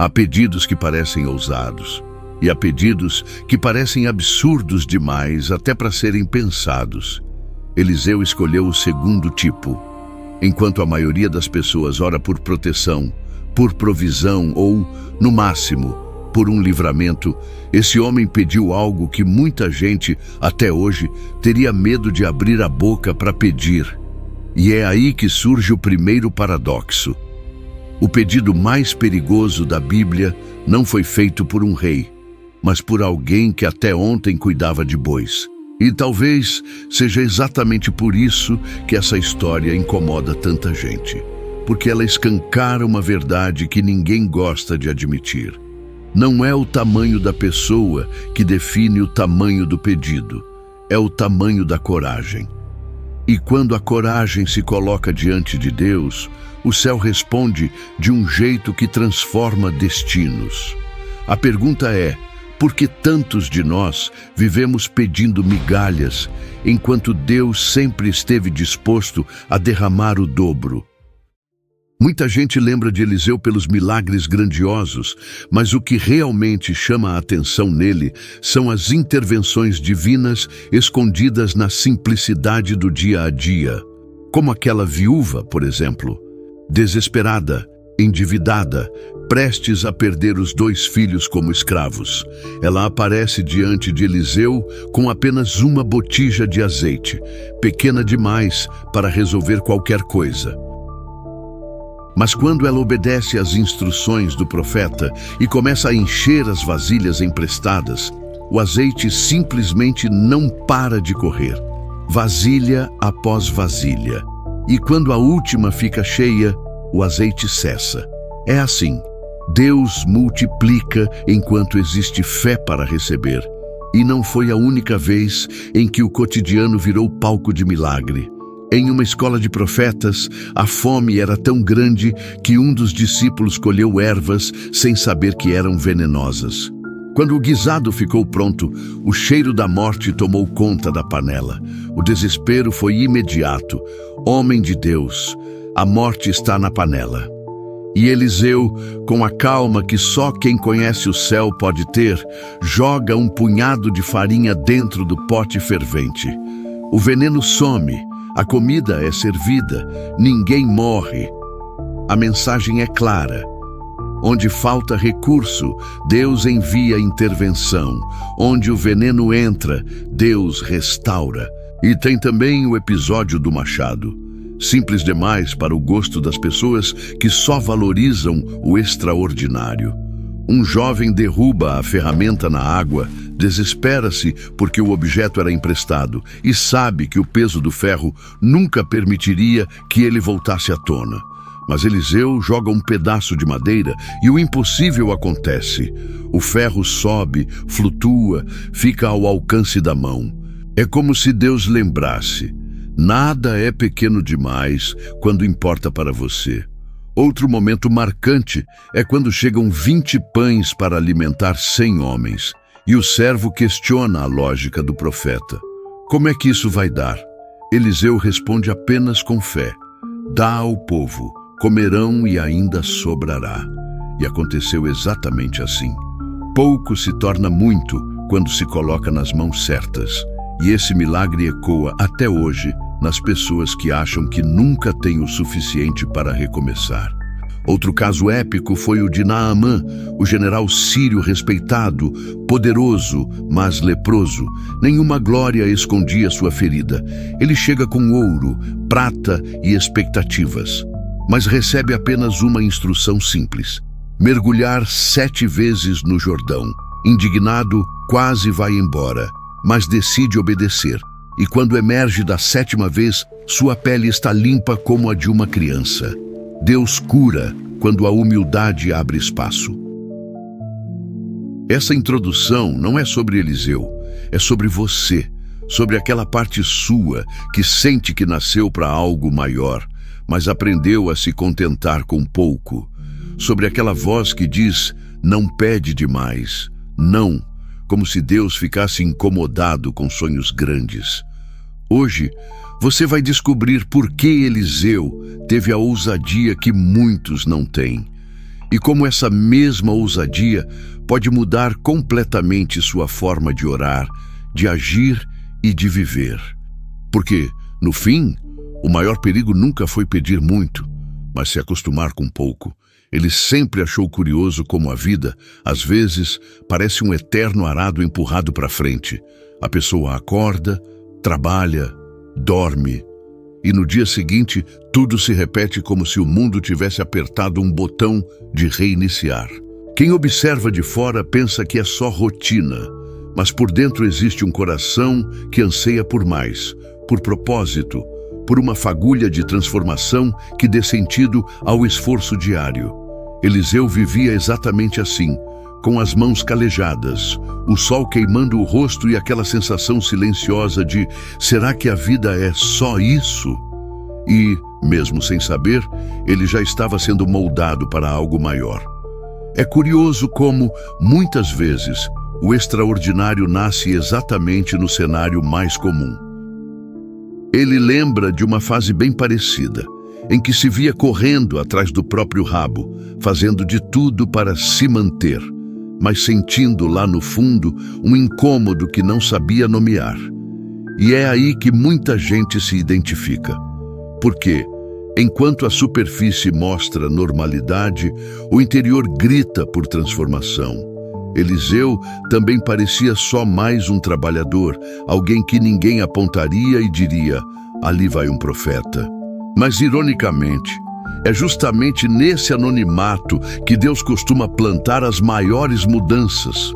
Há pedidos que parecem ousados, e há pedidos que parecem absurdos demais até para serem pensados. Eliseu escolheu o segundo tipo. Enquanto a maioria das pessoas ora por proteção, por provisão ou, no máximo, por um livramento, esse homem pediu algo que muita gente, até hoje, teria medo de abrir a boca para pedir. E é aí que surge o primeiro paradoxo. O pedido mais perigoso da Bíblia não foi feito por um rei, mas por alguém que até ontem cuidava de bois. E talvez seja exatamente por isso que essa história incomoda tanta gente, porque ela escancara uma verdade que ninguém gosta de admitir. Não é o tamanho da pessoa que define o tamanho do pedido, é o tamanho da coragem. E quando a coragem se coloca diante de Deus, o céu responde de um jeito que transforma destinos. A pergunta é: por que tantos de nós vivemos pedindo migalhas, enquanto Deus sempre esteve disposto a derramar o dobro? Muita gente lembra de Eliseu pelos milagres grandiosos, mas o que realmente chama a atenção nele são as intervenções divinas escondidas na simplicidade do dia a dia. Como aquela viúva, por exemplo, desesperada, endividada, prestes a perder os 2 filhos como escravos. Ela aparece diante de Eliseu com apenas uma botija de azeite, pequena demais para resolver qualquer coisa. Mas quando ela obedece às instruções do profeta e começa a encher as vasilhas emprestadas, o azeite simplesmente não para de correr, vasilha após vasilha. E quando a última fica cheia, o azeite cessa. É assim. Deus multiplica enquanto existe fé para receber. E não foi a única vez em que o cotidiano virou palco de milagre. Em uma escola de profetas, a fome era tão grande que um dos discípulos colheu ervas sem saber que eram venenosas. Quando o guisado ficou pronto, o cheiro da morte tomou conta da panela. O desespero foi imediato. Homem de Deus, a morte está na panela. E Eliseu, com a calma que só quem conhece o céu pode ter, joga um punhado de farinha dentro do pote fervente. O veneno some. A comida é servida, ninguém morre. A mensagem é clara. Onde falta recurso, Deus envia intervenção. Onde o veneno entra, Deus restaura. E tem também o episódio do machado. Simples demais para o gosto das pessoas que só valorizam o extraordinário. Um jovem derruba a ferramenta na água, desespera-se porque o objeto era emprestado e sabe que o peso do ferro nunca permitiria que ele voltasse à tona. Mas Eliseu joga um pedaço de madeira e o impossível acontece. O ferro sobe, flutua, fica ao alcance da mão. É como se Deus lembrasse: nada é pequeno demais quando importa para você. Outro momento marcante é quando chegam 20 pães para alimentar 100 homens. E o servo questiona a lógica do profeta. Como é que isso vai dar? Eliseu responde apenas com fé. Dá ao povo, comerão e ainda sobrará. E aconteceu exatamente assim. Pouco se torna muito quando se coloca nas mãos certas. E esse milagre ecoa até hoje nas pessoas que acham que nunca têm o suficiente para recomeçar. Outro caso épico foi o de Naamã, o general sírio respeitado, poderoso, mas leproso. Nenhuma glória escondia sua ferida. Ele chega com ouro, prata e expectativas, mas recebe apenas uma instrução simples: mergulhar 7 vezes no Jordão. Indignado, quase vai embora, mas decide obedecer. E quando emerge da 7ª vez, sua pele está limpa como a de uma criança. Deus cura quando a humildade abre espaço. Essa introdução não é sobre Eliseu, é sobre você, sobre aquela parte sua que sente que nasceu para algo maior, mas aprendeu a se contentar com pouco. Sobre aquela voz que diz: não pede demais, não, como se Deus ficasse incomodado com sonhos grandes. Hoje, você vai descobrir por que Eliseu teve a ousadia que muitos não têm. e como essa mesma ousadia pode mudar completamente sua forma de orar, de agir e de viver. Porque, no fim, o maior perigo nunca foi pedir muito, mas se acostumar com pouco. Ele sempre achou curioso como a vida, às vezes, parece um eterno arado empurrado para frente. A pessoa acorda, trabalha, dorme, e no dia seguinte tudo se repete como se o mundo tivesse apertado um botão de reiniciar. Quem observa de fora pensa que é só rotina, mas por dentro existe um coração que anseia por mais, por propósito, por uma fagulha de transformação que dê sentido ao esforço diário. Eliseu vivia exatamente assim, com as mãos calejadas, o sol queimando o rosto e aquela sensação silenciosa de será que a vida é só isso? E, mesmo sem saber, ele já estava sendo moldado para algo maior. É curioso como, muitas vezes, o extraordinário nasce exatamente no cenário mais comum. Ele lembra de uma fase bem parecida, em que se via correndo atrás do próprio rabo, fazendo de tudo para se manter, mas sentindo lá no fundo um incômodo que não sabia nomear. E é aí que muita gente se identifica. Porque, enquanto a superfície mostra normalidade, o interior grita por transformação. Eliseu também parecia só mais um trabalhador, alguém que ninguém apontaria e diria, ali vai um profeta. Mas, ironicamente, é justamente nesse anonimato que Deus costuma plantar as maiores mudanças.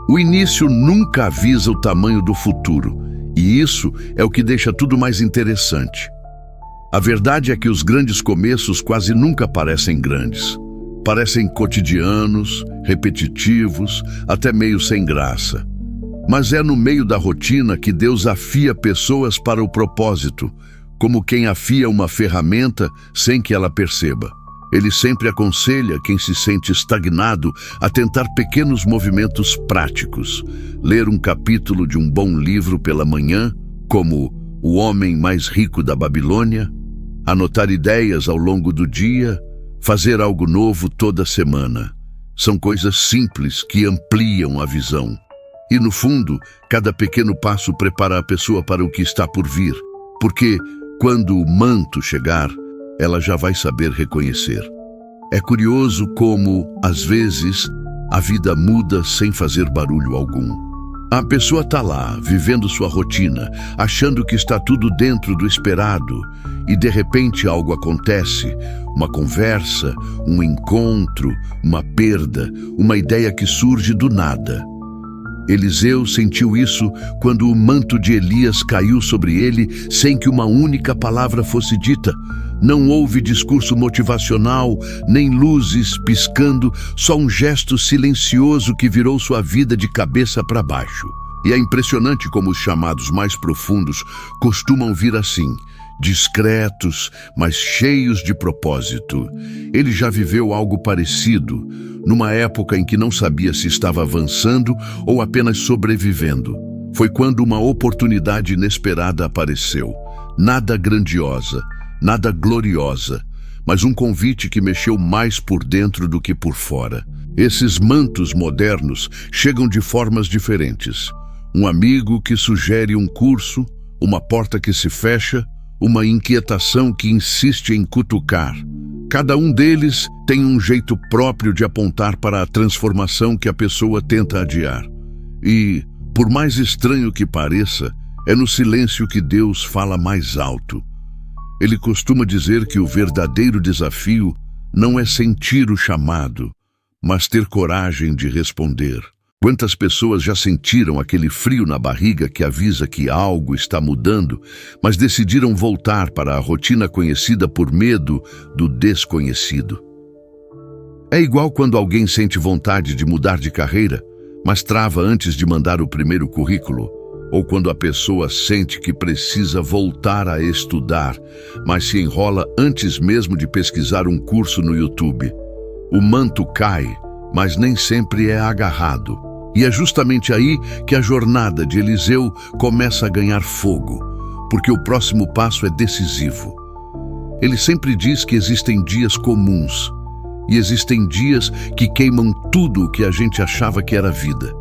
O início nunca avisa o tamanho do futuro, e isso é o que deixa tudo mais interessante. A verdade é que os grandes começos quase nunca parecem grandes. Parecem cotidianos, repetitivos, até meio sem graça. Mas é no meio da rotina que Deus afia pessoas para o propósito, como quem afia uma ferramenta sem que ela perceba. Ele sempre aconselha quem se sente estagnado a tentar pequenos movimentos práticos. Ler um capítulo de um bom livro pela manhã, como O Homem Mais Rico da Babilônia, anotar ideias ao longo do dia, fazer algo novo toda semana. São coisas simples que ampliam a visão. E, no fundo, cada pequeno passo prepara a pessoa para o que está por vir, porque quando o manto chegar, ela já vai saber reconhecer. É curioso como, às vezes, a vida muda sem fazer barulho algum. A pessoa está lá, vivendo sua rotina, achando que está tudo dentro do esperado, e de repente algo acontece, uma conversa, um encontro, uma perda, uma ideia que surge do nada. Eliseu sentiu isso quando o manto de Elias caiu sobre ele sem que uma única palavra fosse dita. Não houve discurso motivacional, nem luzes piscando, só um gesto silencioso que virou sua vida de cabeça para baixo. E é impressionante como os chamados mais profundos costumam vir assim, discretos, mas cheios de propósito. Ele já viveu algo parecido, numa época em que não sabia se estava avançando ou apenas sobrevivendo. Foi quando uma oportunidade inesperada apareceu. Nada grandiosa, nada gloriosa, mas um convite que mexeu mais por dentro do que por fora. Esses mantos modernos chegam de formas diferentes. Um amigo que sugere um curso, uma porta que se fecha, uma inquietação que insiste em cutucar. Cada um deles tem um jeito próprio de apontar para a transformação que a pessoa tenta adiar. E, por mais estranho que pareça, é no silêncio que Deus fala mais alto. Ele costuma dizer que o verdadeiro desafio não é sentir o chamado, mas ter coragem de responder. Quantas pessoas já sentiram aquele frio na barriga que avisa que algo está mudando, mas decidiram voltar para a rotina conhecida por medo do desconhecido? É igual quando alguém sente vontade de mudar de carreira, mas trava antes de mandar o primeiro currículo, ou quando a pessoa sente que precisa voltar a estudar, mas se enrola antes mesmo de pesquisar um curso no YouTube. O manto cai, mas nem sempre é agarrado. E é justamente aí que a jornada de Eliseu começa a ganhar fogo, porque o próximo passo é decisivo. Ele sempre diz que existem dias comuns, E existem dias que queimam tudo o que a gente achava que era vida.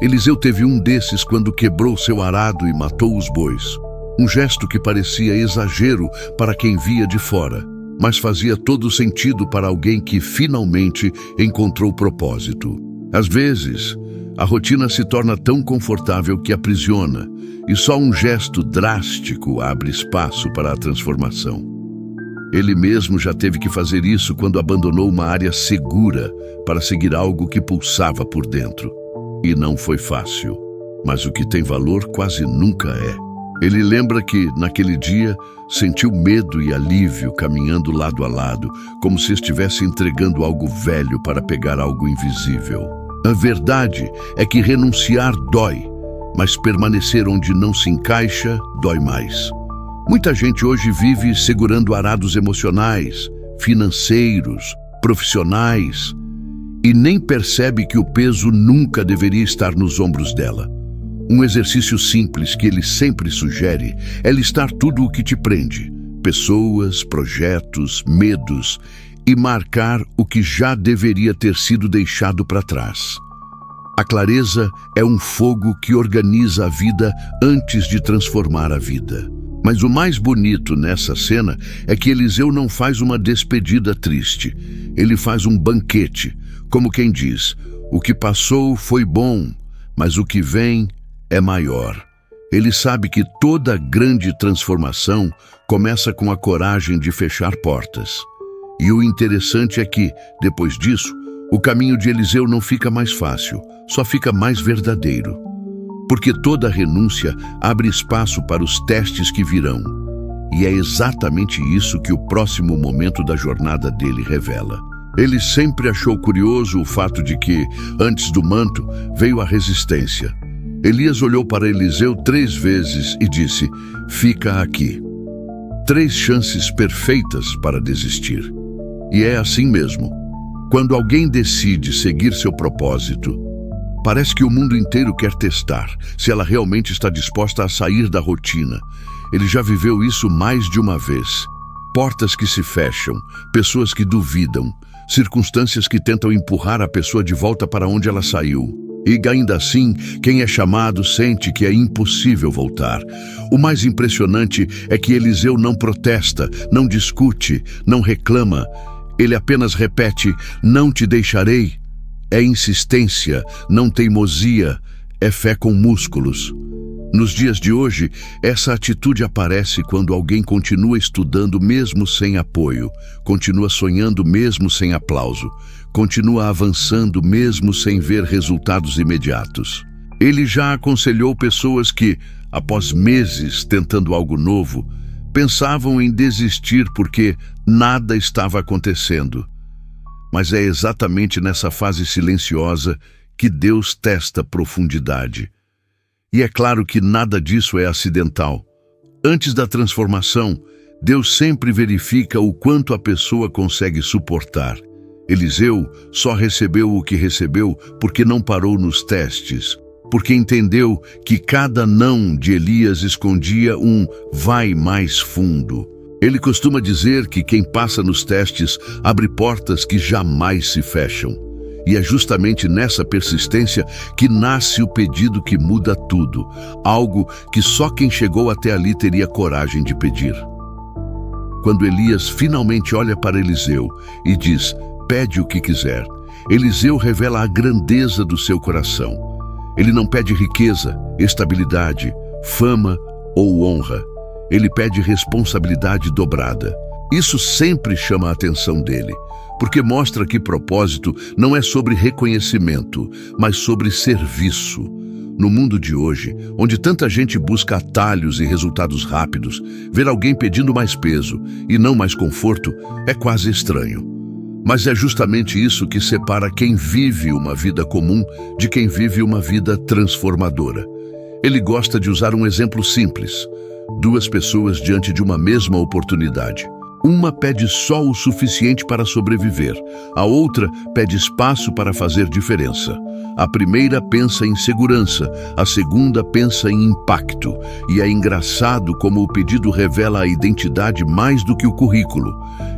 Eliseu teve um desses quando quebrou seu arado e matou os bois. Um gesto que parecia exagero para quem via de fora, mas fazia todo sentido para alguém que finalmente encontrou propósito. Às vezes, a rotina se torna tão confortável que aprisiona, e só um gesto drástico abre espaço para a transformação. Ele mesmo já teve que fazer isso quando abandonou uma área segura para seguir algo que pulsava por dentro. E não foi fácil, mas o que tem valor quase nunca é. Ele lembra que, naquele dia, sentiu medo e alívio caminhando lado a lado, como se estivesse entregando algo velho para pegar algo invisível. A verdade é que renunciar dói, mas permanecer onde não se encaixa dói mais. Muita gente hoje vive segurando arados emocionais, financeiros, profissionais, e nem percebe que o peso nunca deveria estar nos ombros dela. Um exercício simples que ele sempre sugere é listar tudo o que te prende, pessoas, projetos, medos, e marcar o que já deveria ter sido deixado para trás. A clareza é um fogo que organiza a vida antes de transformar a vida. Mas o mais bonito nessa cena é que Eliseu não faz uma despedida triste. Ele faz um banquete, como quem diz: o que passou foi bom, mas o que vem é maior. Ele sabe que toda grande transformação começa com a coragem de fechar portas. E o interessante é que, depois disso, o caminho de Eliseu não fica mais fácil, só fica mais verdadeiro. Porque toda renúncia abre espaço para os testes que virão. E é exatamente isso que o próximo momento da jornada dele revela. Ele sempre achou curioso o fato de que, antes do manto, veio a resistência. Elias olhou para Eliseu 3 vezes e disse: fica aqui. 3 chances perfeitas para desistir. E é assim mesmo. Quando alguém decide seguir seu propósito, parece que o mundo inteiro quer testar se ela realmente está disposta a sair da rotina. Ele já viveu isso mais de uma vez. Portas que se fecham, pessoas que duvidam, circunstâncias que tentam empurrar a pessoa de volta para onde ela saiu. E ainda assim, quem é chamado sente que é impossível voltar. O mais impressionante é que Eliseu não protesta, não discute, não reclama. Ele apenas repete: não te deixarei. É insistência, não teimosia, é fé com músculos. Nos dias de hoje, essa atitude aparece quando alguém continua estudando mesmo sem apoio, continua sonhando mesmo sem aplauso, continua avançando mesmo sem ver resultados imediatos. Ele já aconselhou pessoas que, após meses tentando algo novo, pensavam em desistir porque nada estava acontecendo. Mas é exatamente nessa fase silenciosa que Deus testa profundidade. E é claro que nada disso é acidental. Antes da transformação, Deus sempre verifica o quanto a pessoa consegue suportar. Eliseu só recebeu o que recebeu porque não parou nos testes, porque entendeu que cada não de Elias escondia um vai mais fundo. Ele costuma dizer que quem passa nos testes abre portas que jamais se fecham. E é justamente nessa persistência que nasce o pedido que muda tudo, algo que só quem chegou até ali teria coragem de pedir. Quando Elias finalmente olha para Eliseu e diz: pede o que quiser, Eliseu revela a grandeza do seu coração. Ele não pede riqueza, estabilidade, fama ou honra. Ele pede responsabilidade dobrada. Isso sempre chama a atenção dele, porque mostra que propósito não é sobre reconhecimento, mas sobre serviço. No mundo de hoje, onde tanta gente busca atalhos e resultados rápidos, ver alguém pedindo mais peso e não mais conforto é quase estranho. Mas é justamente isso que separa quem vive uma vida comum de quem vive uma vida transformadora. Ele gosta de usar um exemplo simples: 2 pessoas diante de uma mesma oportunidade. Uma pede só o suficiente para sobreviver, a outra pede espaço para fazer diferença. A primeira pensa em segurança, a segunda pensa em impacto. E é engraçado como o pedido revela a identidade mais do que o currículo.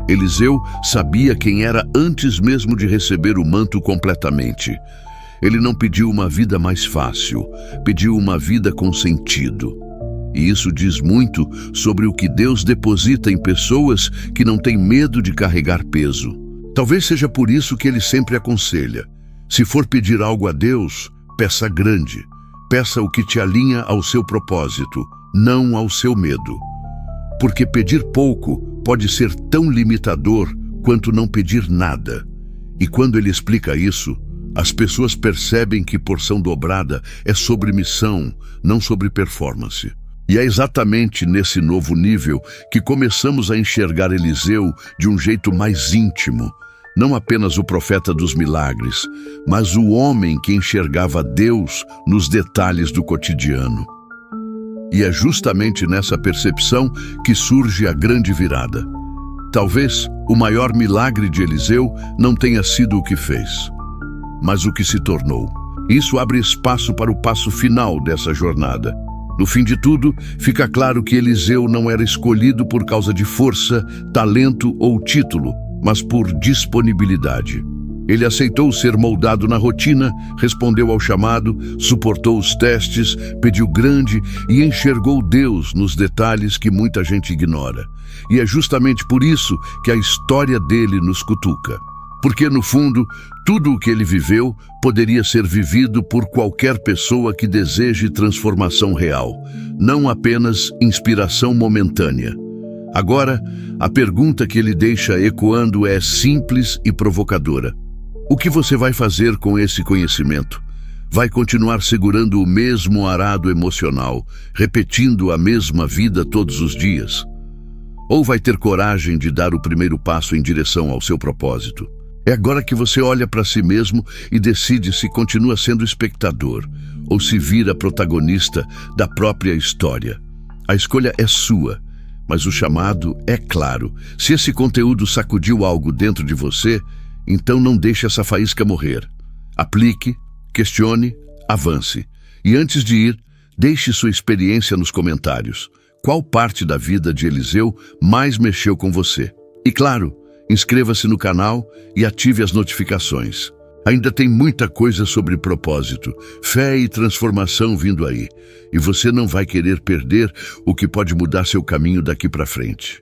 Eliseu sabia quem era antes mesmo de receber o manto completamente. Ele não pediu uma vida mais fácil, pediu uma vida com sentido. E isso diz muito sobre o que Deus deposita em pessoas que não têm medo de carregar peso. Talvez seja por isso que ele sempre aconselha: se for pedir algo a Deus, peça grande. Peça o que te alinha ao seu propósito, não ao seu medo. Porque pedir pouco pode ser tão limitador quanto não pedir nada. E quando ele explica isso, as pessoas percebem que porção dobrada é sobre missão, não sobre performance. E é exatamente nesse novo nível que começamos a enxergar Eliseu de um jeito mais íntimo. Não apenas o profeta dos milagres, mas o homem que enxergava Deus nos detalhes do cotidiano. E é justamente nessa percepção que surge a grande virada. Talvez o maior milagre de Eliseu não tenha sido o que fez, mas o que se tornou. Isso abre espaço para o passo final dessa jornada. No fim de tudo, fica claro que Eliseu não era escolhido por causa de força, talento ou título, mas por disponibilidade. Ele aceitou ser moldado na rotina, respondeu ao chamado, suportou os testes, pediu grande e enxergou Deus nos detalhes que muita gente ignora. E é justamente por isso que a história dele nos cutuca. Porque, no fundo, tudo o que ele viveu poderia ser vivido por qualquer pessoa que deseje transformação real, não apenas inspiração momentânea. Agora, a pergunta que ele deixa ecoando é simples e provocadora. O que você vai fazer com esse conhecimento? Vai continuar segurando o mesmo arado emocional, repetindo a mesma vida todos os dias? Ou vai ter coragem de dar o primeiro passo em direção ao seu propósito? É agora que você olha para si mesmo e decide se continua sendo espectador ou se vira protagonista da própria história. A escolha é sua, mas o chamado é claro. Se esse conteúdo sacudiu algo dentro de você, então não deixe essa faísca morrer. Aplique, questione, avance. E antes de ir, deixe sua experiência nos comentários. Qual parte da vida de Eliseu mais mexeu com você? E claro, inscreva-se no canal e ative as notificações. Ainda tem muita coisa sobre propósito, fé e transformação vindo aí. E você não vai querer perder o que pode mudar seu caminho daqui para frente.